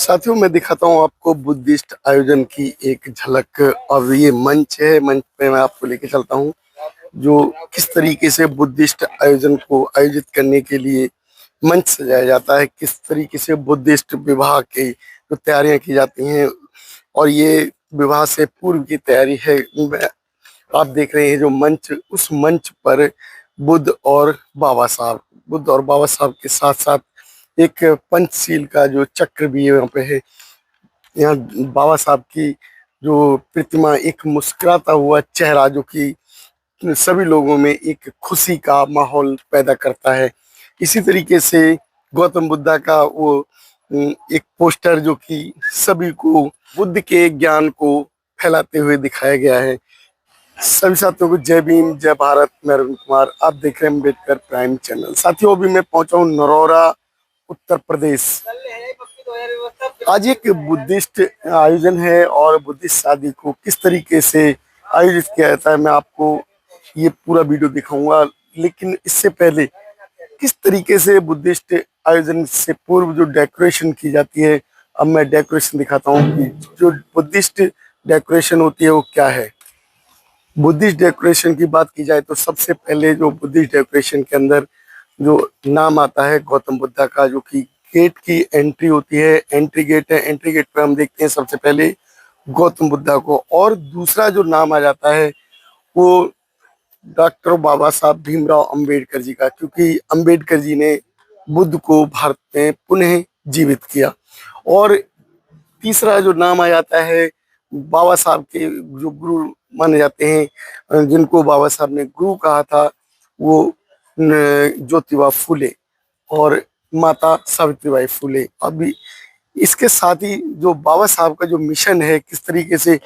साथियों, मैं दिखाता हूँ आपको बुद्धिस्ट आयोजन की एक झलक। और ये मंच है, मंच पे मैं आपको लेके चलता हूँ जो किस तरीके से बुद्धिस्ट आयोजन को आयोजित करने के लिए मंच सजाया जाता है, किस तरीके से बुद्धिस्ट विवाह की जो तैयारियां की जाती हैं। और ये विवाह से पूर्व की तैयारी है। आप देख रहे हैं जो मंच, उस मंच पर बुद्ध और बाबा साहब के साथ साथ एक पंचशील का जो चक्र भी यहाँ पे है। यहाँ बाबा साहब की जो प्रतिमा, एक मुस्कुराता हुआ चेहरा जो कि सभी लोगों में एक खुशी का माहौल पैदा करता है। इसी तरीके से गौतम बुद्धा का वो एक पोस्टर जो कि सभी को बुद्ध के ज्ञान को फैलाते हुए दिखाया गया है। सभी साथियों को जय भीम, जय भारत। मैं अरुण कुमार, आप देख रहे हैं अम्बेडकर प्राइम चैनल। साथियों, अभी मैं पहुंचा हूँ नरौरा, उत्तर प्रदेश। आज एक बुद्धिस्ट आयोजन है और बुद्धिस्ट शादी को किस तरीके से आयोजित किया जाता है मैं आपको ये पूरा वीडियो दिखाऊंगा। लेकिन इससे पहले किस तरीके से बुद्धिस्ट आयोजन से पूर्व जो डेकोरेशन की जाती है, अब मैं डेकोरेशन दिखाता हूँ कि जो बुद्धिस्ट डेकोरेशन होती है वो क्या है। बुद्धिस्ट डेकोरेशन की बात की जाए तो सबसे पहले जो बुद्धिस्ट डेकोरेशन के अंदर जो नाम आता है गौतम बुद्धा का, जो कि गेट की एंट्री होती है, एंट्री गेट है। एंट्री गेट पर हम देखते हैं सबसे पहले गौतम बुद्धा को, और दूसरा जो नाम आ जाता है वो डॉक्टर बाबा साहब भीमराव अंबेडकर जी का, क्योंकि अंबेडकर जी ने बुद्ध को भारत में पुनः जीवित किया। और तीसरा जो नाम आ जाता है बाबा साहब के जो गुरु माने जाते हैं, जिनको बाबा साहब ने गुरु कहा था, वो ज्योतिबा फूले और माता सावित्रीबाई फूले। अभी इसके साथ ही जो बाबा साहब का जो मिशन है किस तरीके से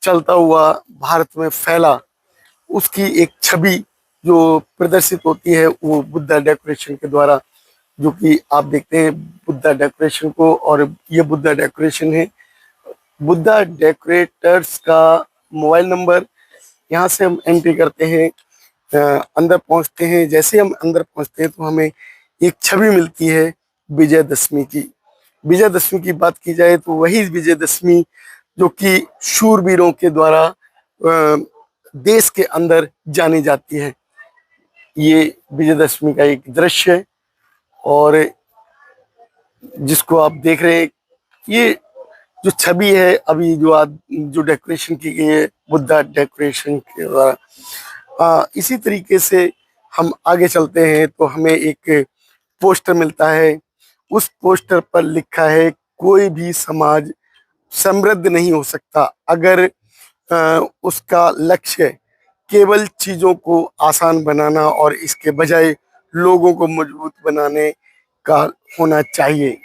चलता हुआ भारत में फैला, उसकी एक छवि जो प्रदर्शित होती है वो बुद्धा डेकोरेशन के द्वारा, जो कि आप देखते हैं बुद्धा डेकोरेशन को। और ये बुद्धा डेकोरेशन है। बुद्धा डेकोरेटर्स का मोबाइल नंबर, यहाँ से हम एंट्री करते हैं, अंदर पहुंचते हैं। जैसे हम अंदर पहुंचते हैं तो हमें एक छवि मिलती है विजयदशमी की। विजयदशमी की बात की जाए तो वही विजयदशमी जो कि शूरवीरों के द्वारा देश के अंदर जानी जाती है। ये विजयदशमी का एक दृश्य है और जिसको आप देख रहे हैं, ये जो छवि है अभी जो डेकोरेशन की गई है बुद्धा डेकोरेशन के द्वारा। इसी तरीके से हम आगे चलते हैं तो हमें एक पोस्टर मिलता है। उस पोस्टर पर लिखा है, कोई भी समाज समृद्ध नहीं हो सकता अगर उसका लक्ष्य केवल चीजों को आसान बनाना और इसके बजाय लोगों को मजबूत बनाने का होना चाहिए।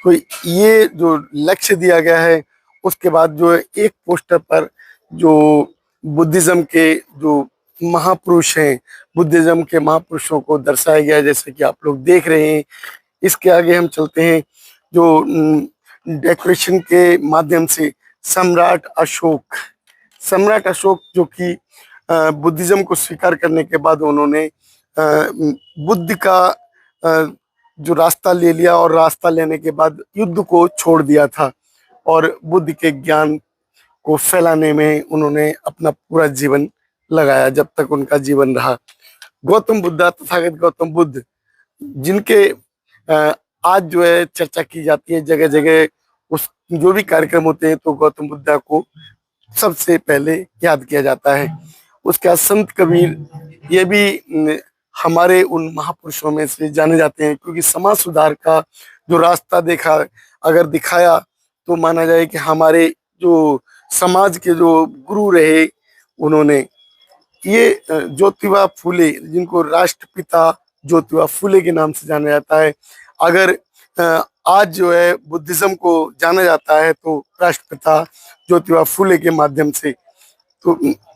तो ये जो लक्ष्य दिया गया है, उसके बाद जो एक पोस्टर पर जो बुद्धिज्म के जो महापुरुष हैं, बुद्धिज्म के महापुरुषों को दर्शाया गया है, जैसे कि आप लोग देख रहे हैं। इसके आगे हम चलते हैं जो डेकोरेशन के माध्यम से सम्राट अशोक जो कि बुद्धिज्म को स्वीकार करने के बाद उन्होंने बुद्ध का जो रास्ता ले लिया, और रास्ता लेने के बाद युद्ध को छोड़ दिया था और बुद्ध के ज्ञान को फैलाने में उन्होंने अपना पूरा जीवन लगाया जब तक उनका जीवन रहा। गौतम बुद्धा, तथागत गौतम बुद्ध, जिनके आज जो है चर्चा की जाती है जगह जगह, उस जो भी कार्यक्रम होते हैं तो गौतम बुद्धा को सबसे पहले याद किया जाता है। उसके बाद संत कबीर, ये भी हमारे उन महापुरुषों में से जाने जाते हैं, क्योंकि समाज सुधार का जो रास्ता अगर दिखाया तो माना जाए कि हमारे जो समाज के जो गुरु रहे उन्होंने। ये ज्योतिबा फूले, जिनको राष्ट्रपिता ज्योतिबा फूले के नाम से जाना जाता है। अगर आज जो है बुद्धिज्म को जाना जाता है तो राष्ट्रपिता ज्योतिबा फूले के माध्यम से। तो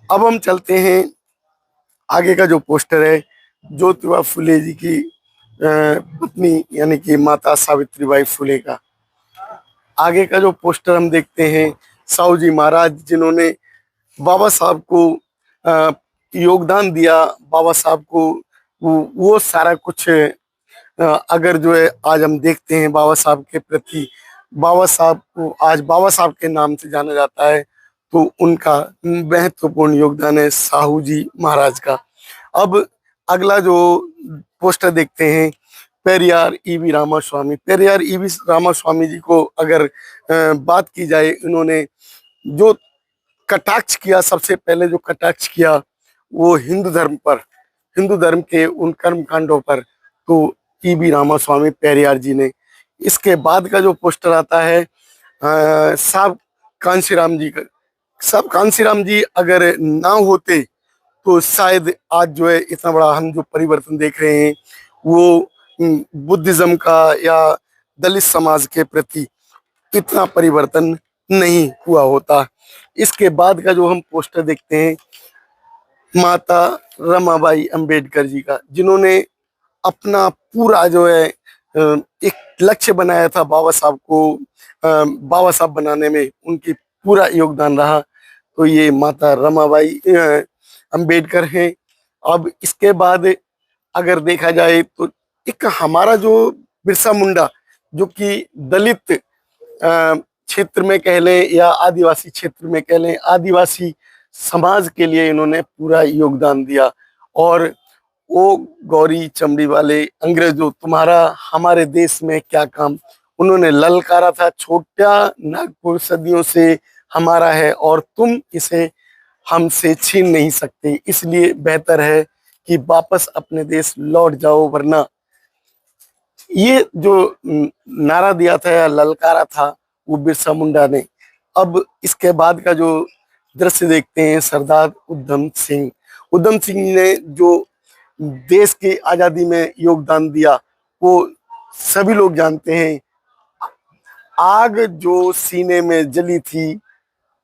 अब हम चलते हैं, आगे का जो पोस्टर है ज्योतिबा फूले जी की पत्नी यानी कि माता सावित्रीबाई फूले का। आगे का जो पोस्टर हम देखते हैं, साहू जी महाराज, जिन्होंने बाबा साहब को योगदान दिया, बाबा साहब को वो सारा कुछ अगर जो है आज हम देखते हैं बाबा साहब के प्रति बाबा साहब को आज बाबा साहब के नाम से जाना जाता है, तो उनका महत्वपूर्ण योगदान है साहू जी महाराज का। अब अगला जो पोस्टर देखते हैं, पेरियार ईवी रामास्वामी। पेरियार ईवी रामास्वामी जी को अगर बात की जाए, इन्होंने जो कटाक्ष किया, सबसे पहले जो कटाक्ष किया वो हिंदू धर्म पर, हिंदू धर्म के उन कर्म कांडों पर, तो ईवी रामास्वामी पेरियार जी ने। इसके बाद का जो पोस्टर आता है साहब कांशीराम जी का। साहब कांशीराम जी अगर ना होते तो शायद आज जो है इतना बड़ा हम जो परिवर्तन देख रहे हैं वो बुद्धिज्म का या दलित समाज के प्रति इतना परिवर्तन नहीं हुआ होता। इसके बाद का जो हम पोस्टर देखते हैं माता रमाबाई अंबेडकर जी का, जिन्होंने अपना पूरा जो है एक लक्ष्य बनाया था बाबा साहब को बाबा साहब बनाने में, उनकी पूरा योगदान रहा। तो ये माता रमाबाई अंबेडकर हैं। अब इसके बाद अगर देखा जाए तो एक हमारा जो बिरसा मुंडा, जो कि दलित क्षेत्र में कह लें या आदिवासी क्षेत्र में कह लें, आदिवासी समाज के लिए इन्होंने पूरा योगदान दिया। और वो गौरी चमड़ी वाले अंग्रेजों, तुम्हारा हमारे देश में क्या काम, उन्होंने ललकारा था, छोटा नागपुर सदियों से हमारा है और तुम इसे हमसे छीन नहीं सकते, इसलिए बेहतर है कि वापस अपने देश लौट जाओ, वरना ये जो नारा दिया था या ललकारा था वो बिरसा मुंडा ने। अब इसके बाद का जो दृश्य देखते हैं सरदार उधम सिंह। उधम सिंह ने जो देश की आजादी में योगदान दिया वो सभी लोग जानते हैं। आग जो सीने में जली थी,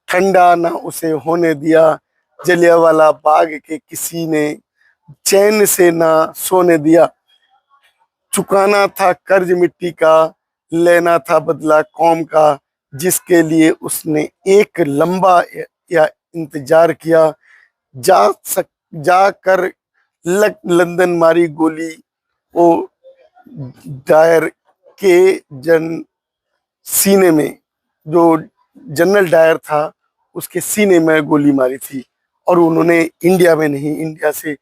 ठंडा ना उसे होने दिया, जलियांवाला बाग के किसी ने चैन से ना सोने दिया, चुकाना था कर्ज मिट्टी का, लेना था बदला कौम का, जिसके लिए उसने एक लंबा या इंतजार किया, जाकर लंदन मारी गोली, वो डायर के जन सीने में, जो जनरल डायर था उसके सीने में गोली मारी थी। और उन्होंने इंडिया में नहीं, इंडिया से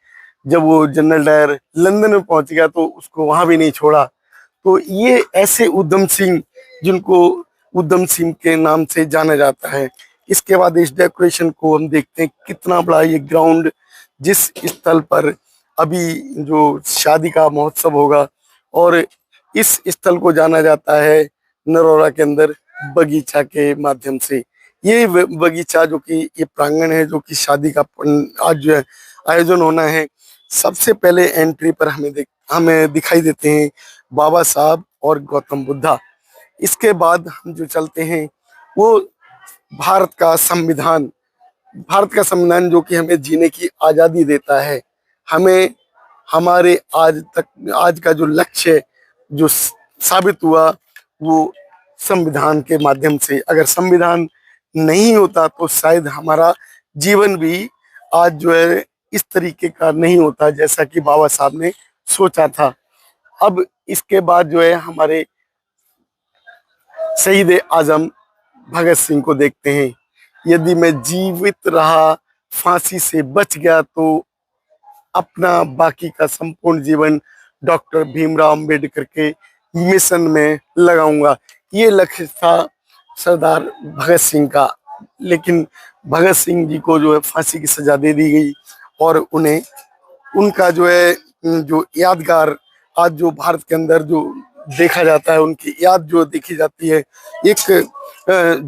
जब वो जनरल डायर लंदन में पहुंच गया तो उसको वहां भी नहीं छोड़ा। तो ये ऐसे उधम सिंह जिनको उधम सिंह के नाम से जाना जाता है। इसके बाद इस डेकोरेशन को हम देखते हैं, कितना बड़ा ये ग्राउंड, जिस स्थल पर अभी जो शादी का महोत्सव होगा, और इस स्थल को जाना जाता है नरोरा के अंदर बगीचा के माध्यम से। ये बगीचा जो कि ये प्रांगण है, जो कि शादी का आज जो है आयोजन होना है, सबसे पहले एंट्री पर हमें दिखाई देते हैं बाबा साहब और गौतम बुद्धा। इसके बाद हम जो चलते हैं वो भारत का संविधान, भारत का संविधान जो कि हमें जीने की आजादी देता है। हमें हमारे आज का जो लक्ष्य जो साबित हुआ वो संविधान के माध्यम से। अगर संविधान नहीं होता तो शायद हमारा जीवन भी आज जो है इस तरीके का नहीं होता जैसा कि बाबा साहब ने सोचा था। अब इसके बाद जो है हमारे शहीद आजम भगत सिंह को देखते हैं। यदि मैं जीवित रहा, फांसी से बच गया, तो अपना बाकी का संपूर्ण जीवन डॉक्टर भीमराव अंबेडकर के मिशन में लगाऊंगा। ये लक्ष्य था सरदार भगत सिंह का। लेकिन भगत सिंह जी को जो है फांसी की सजा दे दी गई और उन्हें उनका जो है जो यादगार आज जो भारत के अंदर जो देखा जाता है, उनकी याद जो देखी जाती है एक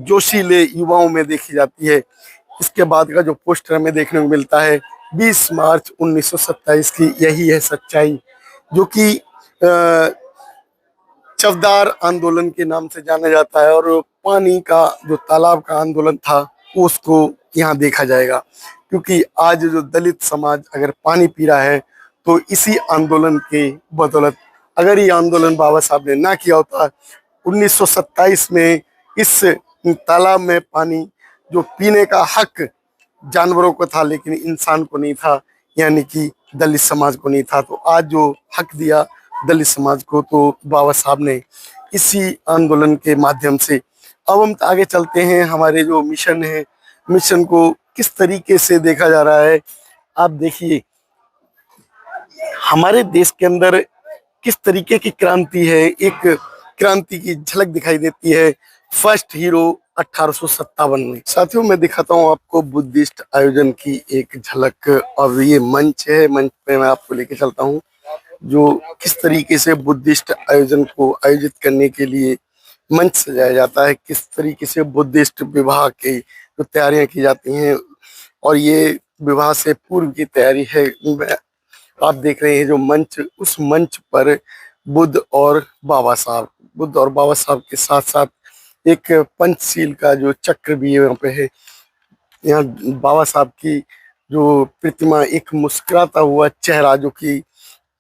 जोशीले युवाओं में देखी जाती है। इसके बाद का जो पोस्टर हमें देखने को मिलता है 20 मार्च 1927 की यही है सच्चाई, जो कि चवदार आंदोलन के नाम से जाना जाता है। और पानी का जो तालाब का आंदोलन था उसको यहाँ देखा जाएगा, क्योंकि आज जो दलित समाज अगर पानी पी रहा है तो इसी आंदोलन के बदौलत। अगर ये आंदोलन बाबा साहब ने ना किया होता 1927 में, इस तालाब में पानी जो पीने का हक जानवरों को था लेकिन इंसान को नहीं था, यानी कि दलित समाज को नहीं था, तो आज जो हक दिया दलित समाज को तो बाबा साहब ने। इसी आंदोलन के माध्यम से। अब हम आगे चलते हैं, हमारे जो मिशन है, मिशन को किस तरीके से देखा जा रहा है। आप देखिए हमारे देश के अंदर किस तरीके की क्रांति है, एक क्रांति की झलक दिखाई देती है फर्स्ट हीरो 1857 में। साथियों मैं दिखाता हूँ आपको बुद्धिस्ट आयोजन की एक झलक, और ये मंच है, मंच पे मैं आपको लेके चलता हूँ जो किस तरीके से बुद्धिस्ट आयोजन को आयोजित करने के लिए मंच सजाया जाता है, किस तरीके से बुद्धिस्ट विवाह की जो तैयारियां की जाती हैं, और ये विवाह से पूर्व की तैयारी है। आप देख रहे हैं जो मंच, उस मंच पर बुद्ध और बाबा साहब के साथ साथ एक पंचशील का जो चक्र भी यहाँ पे है। यहाँ बाबा साहब की जो प्रतिमा, एक मुस्कुराता हुआ चेहरा जो कि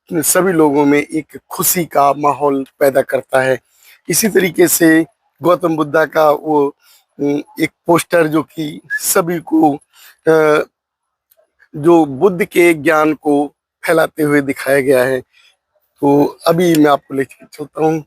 सभी लोगों में एक खुशी का माहौल पैदा करता है। इसी तरीके से गौतम बुद्धा का वो एक पोस्टर जो कि सभी को जो बुद्ध के ज्ञान को फैलाते हुए दिखाया गया है। तो अभी मैं आपको लेके चलता हूँ